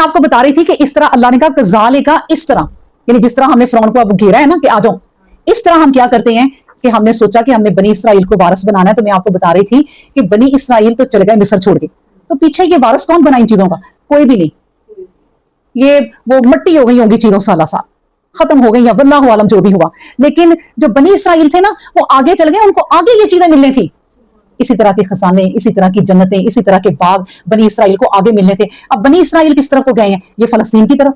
आपको बता रही थी कि इस तरह अल्लाह ने कहा कज़ालिका, इस तरह, यानी जिस तरह हमने फिरौन को अब घेरा है ना कि आ जाओ, इस तरह हम क्या करते हैं कि हमने सोचा कि हमने बनी इसराइल को वारिस बनाना है। तो मैं आपको बता रही थी कि बनी इसराइल तो चले गए मिस्र छोड़ के, तो पीछे ये वारिस कौन बना इन चीजों का? कोई भी नहीं। ये वो मट्टी हो गई होंगी चीजों, साला साल खत्म हो गई, या वल्लाहु आलम जो भी हुआ। लेकिन जो बनी इसराइल थे ना, वो आगे चल गए, उनको आगे ये चीजें मिलनी थी। इसी तरह के खजाने, इसी तरह की जन्नतें, इसी तरह के बाग बनी इसराइल को आगे मिलने थे। अब बनी इसराइल किस तरफ को गए हैं? ये फलस्तीन की तरफ।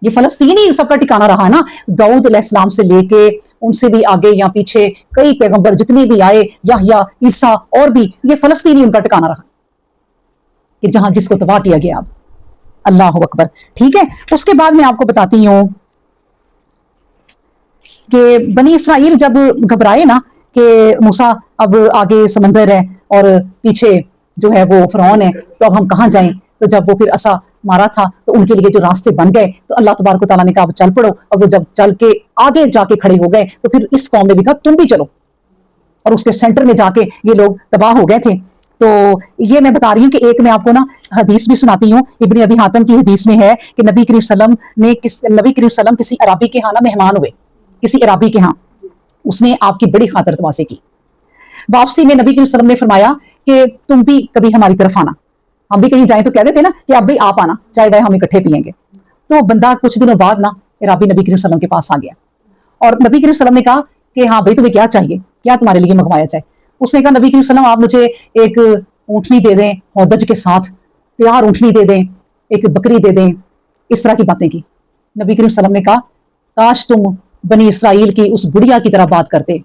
ये फलस्तीन ही सबका ठिकाना रहा है ना। दाऊद अलैहिस्सलाम से लेके उनसे भी आगे या पीछे कई पैगंबर जितने भी आए, याह्या, ईसा और भी, ये फलस्तीन ही उनका ठिकाना रहा कि जहां जिसको तबाह किया गया। अब अल्लाह अकबर। ठीक है, उसके बाद मैं आपको बताती हूं कि बनी इसराइल जब घबराए ना कि मूसा अब आगे समंदर है और पीछे जो है वो फिरौन है, तो अब हम कहाँ जाएं? तो जब वो फिर असा मारा था तो उनके लिए जो रास्ते बन गए, तो अल्लाह तबारक व तआला ने कहा अब चल पड़ो। और वो जब चल के आगे जाके खड़े हो गए तो फिर इस कौम ने भी कहा तुम भी चलो, और उसके सेंटर में जाके ये लोग तबाह हो गए थे। तो ये मैं बता रही हूँ कि एक मैं आपको ना हदीस भी सुनाती हूँ। इब्न अबी हातिम की हदीस में है कि नबी करीम सल्लम किसी अरबी के यहाँ ना मेहमान हुए, किसी अरबी के यहाँ, उसने आपकी बड़ी खातिर तवाज़ी की। वापसी में नबी करीम सल्लम ने फरमाया कि तुम भी कभी हमारी तरफ आना। हम भी कहीं जाएं तो कह देते ना कि अब भी आप आना, चाय वाय हम इकट्ठे पियेंगे। तो बंदा कुछ दिनों बाद ना अरबी नबी करीम सल्लम के पास आ गया और नबी करीम सल्लम ने कहा कि हाँ भाई तुम्हें क्या चाहिए, क्या तुम्हारे लिए मंगवाया जाए? उसने कहा नबी करीम सल्लम आप मुझे एक ऊँटनी दे दें हौदज के साथ, तैयार ऊँटनी दे दें, एक बकरी दे दें, इस तरह की बातें की। नबी करीम सल्लम ने कहा काश तुम बनी इसराइल की उस बुढ़िया की तरह बात करते,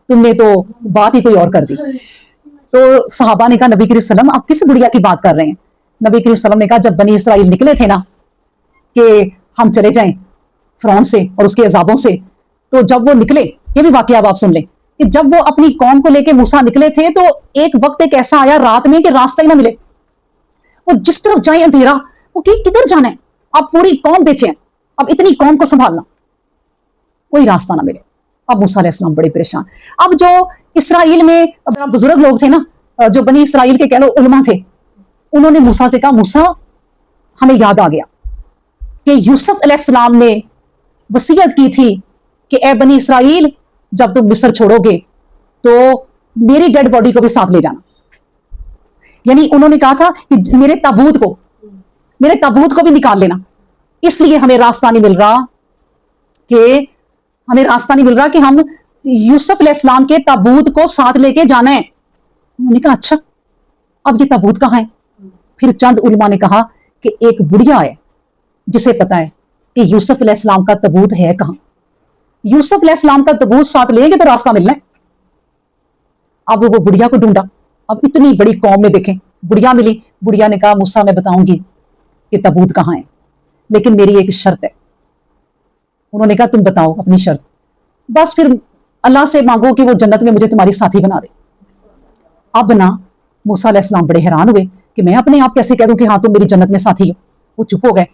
तुमने तो बात ही कोई और कर दी। तो सहाबा ने कहा नबी करीम सल्लम आप किस बुढ़िया की बात कर रहे हैं? नबी करीम सल्लम ने कहा जब बनी इसराइल निकले थे ना कि हम चले जाएं फिरौन से और उसके अजाबों से, तो जब वो निकले, ये भी वाकया अब आप सुन लें कि जब वो अपनी कौम को लेके मूसा निकले थे तो एक वक्त एक ऐसा आया रात में कि रास्ता ही ना मिले। वो जिस तरफ जाए अंधेरा, वो किधर जाना है? आप पूरी कौम बेचे हैं, अब इतनी कौम को संभालना, कोई रास्ता ना मिले। अब मूसा अलैहिस्सलाम बड़े परेशान। अब जो इसराइल में बुजुर्ग लोग थे ना, जो बनी इसराइल के कह लो उलमा थे, उन्होंने मूसा से कहा मूसा हमें याद आ गया कि यूसुफ अलैहिस्सलाम ने वसीयत की थी कि ए बनी इसराइल जब तुम मिस्र छोड़ोगे तो मेरी डेड बॉडी को भी साथ ले जाना। यानी उन्होंने कहा था कि मेरे ताबूत को भी निकाल लेना। इसलिए हमें रास्ता नहीं मिल रहा कि हम यूसुफ अलैहिस्सलाम के ताबूत को साथ लेके जाना है। उन्होंने कहा अच्छा अब ये ताबूत कहाँ है? फिर चंद उलमा ने कहा कि एक बुढ़िया है जिसे पता है कि यूसुफ अलैहिस्सलाम का ताबूत है कहाँ। यूसुफ अलैहिस्सलाम का ताबूत साथ लेंगे तो रास्ता मिलना है। अब वो बुढ़िया को ढूंढा। अब इतनी बड़ी कौम में देखें बुढ़िया मिली। बुढ़िया ने कहा मूसा मैं बताऊंगी कि ताबूत कहाँ है, लेकिन मेरी एक शर्त है। उन्होंने कहा तुम बताओ अपनी शर्त। बस फिर अल्लाह से मांगो कि वो जन्नत में मुझे तुम्हारी साथी बना दे। अब ना मूसा अलैहिस्सलाम बड़े हैरान हुए कि मैं अपने आप कैसे कह दूं कि हाँ तुम मेरी जन्नत में साथी हो। वो चुप हो गए।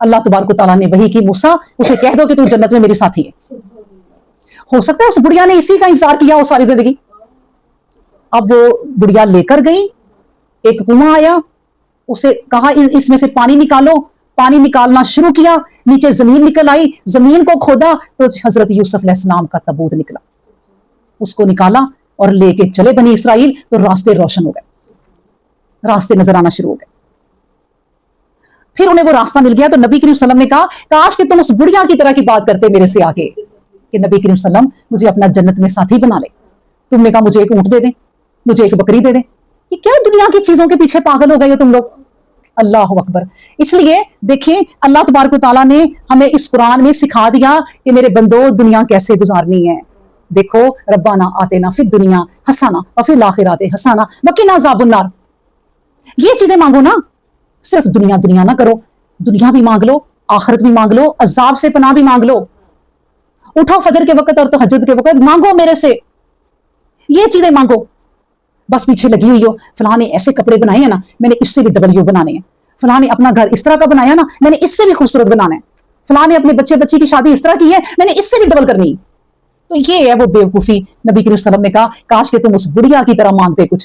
अल्लाह तबारक व तआला ने वही की मूसा उसे कह दो कि तू जन्नत में मेरी साथी है। हो सकता है उस बुढ़िया ने इसी का इंतजार किया हो सारी जिंदगी। अब वो बुढ़िया लेकर गई, एक कुआं आया, उसे कहा इसमें से पानी निकालो। पानी निकालना शुरू किया, नीचे जमीन निकल आई, जमीन को खोदा तो हजरत यूसुफ अलैहिस्सलाम का ताबूत निकला। उसको निकाला और लेके चले बनी इसराइल, तो रास्ते रोशन हो गए, रास्ते नजर आना शुरू हो गए। फिर उन्हें वो रास्ता मिल गया। तो नबी करीम सल्लम ने कहा काश कि तुम उस बुढ़िया की तरह की बात करते मेरे से आके कि नबी करीम सल्लम मुझे अपना जन्नत में साथी बना ले। तुमने कहा मुझे एक ऊंट दे दे, मुझे एक बकरी दे दे। ये क्या दुनिया की चीजों के पीछे पागल हो गए हो तुम लोग। अल्लाह अकबर। इसलिए देखिए अल्लाह तबारक व तआला ने हमें इस कुरान में सिखा दिया कि मेरे बंदो दुनिया कैसे गुजारनी है। देखो रब्बाना आतेना फिद दुनिया हसना व फिल आखिराति हसना वकिना अज़ाबुन्नार। ये चीजें मांगो ना, सिर्फ दुनिया दुनिया ना करो, दुनिया भी मांग लो, आखिरत भी मांग लो, अजाब से पनाह भी मांग लो। उठो फजर के वक्त और तहज्जुद के वक्त मांगो मेरे से, ये चीजें मांगो। बस पीछे लगी हुई हो फलां ने ऐसे कपड़े बनाए हैं ना, मैंने इससे भी डबल यू बनाने हैं। फलां ने अपना घर इस तरह का बनाया ना, मैंने इससे भी खूबसूरत बनाना है। फलां ने अपने बच्चे बच्ची की शादी इस तरह की है, मैंने इससे भी डबल करनी है। तो ये है वो बेवकूफी। नबी करीम सल्लल्लाहु अलैहि वसल्लम ने कहा काश कि तुम उस बुढ़िया की तरह मांगते कुछ।